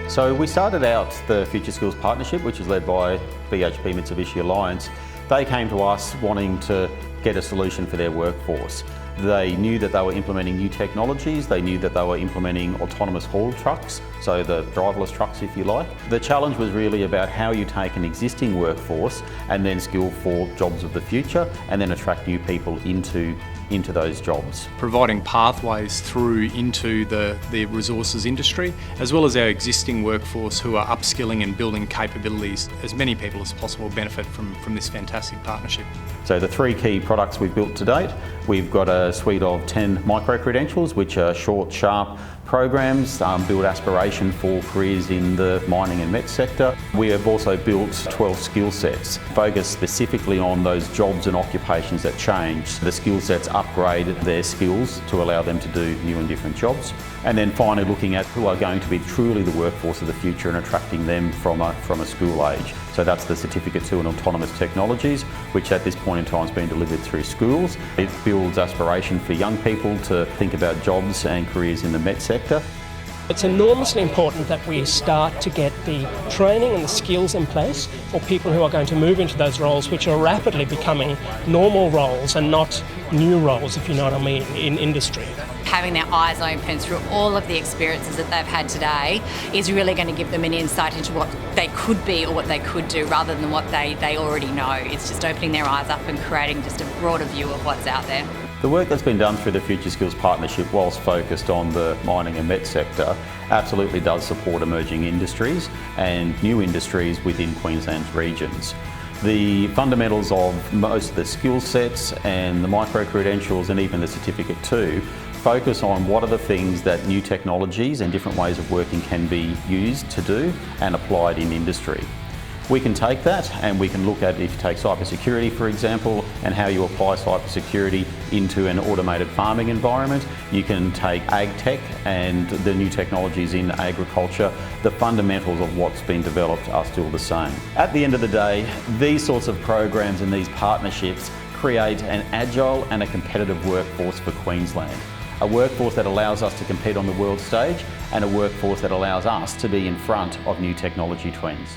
So we started out the Future Skills Partnership, which is led by BHP Mitsubishi Alliance. They came to us wanting to get a solution for their workforce. They knew that they were implementing new technologies, they knew that they were implementing autonomous haul trucks, so the driverless trucks if you like. The challenge was really about how you take an existing workforce and then skill for jobs of the future and then attract new people into those jobs. Providing pathways through into the resources industry, as well as our existing workforce who are upskilling and building capabilities, as many people as possible benefit from this fantastic partnership. So the three key products we've built to date, we've got a suite of 10 micro-credentials, which are short, sharp programs, build aspiration for careers in the mining and met sector. We have also built 12 skill sets, focused specifically on those jobs and occupations that change. The skill sets upgrade their skills to allow them to do new and different jobs. And then finally looking at who are going to be truly the workforce of the future and attracting them from a school age. So that's the Certificate 2 in Autonomous Technologies, which at this point in time has been delivered through schools. It builds aspiration for young people to think about jobs and careers in the met sector. It's enormously important that we start to get the training and the skills in place for people who are going to move into those roles, which are rapidly becoming normal roles and not new roles, if you know what I mean, in industry. Having their eyes open through all of the experiences that they've had today is really going to give them an insight into what they could be or what they could do rather than what they already know. It's just opening their eyes up and creating just a broader view of what's out there. The work that's been done through the Future Skills Partnership, whilst focused on the mining and met sector, absolutely does support emerging industries and new industries within Queensland's regions. The fundamentals of most of the skill sets and the micro-credentials and even the Certificate 2 focus on what are the things that new technologies and different ways of working can be used to do and applied in industry. We can take that and we can look at, if you take cybersecurity for example, and how you apply cybersecurity into an automated farming environment. You can take ag tech and the new technologies in agriculture. The fundamentals of what's been developed are still the same. At the end of the day, these sorts of programs and these partnerships create an agile and a competitive workforce for Queensland. A workforce that allows us to compete on the world stage and a workforce that allows us to be in front of new technology trends.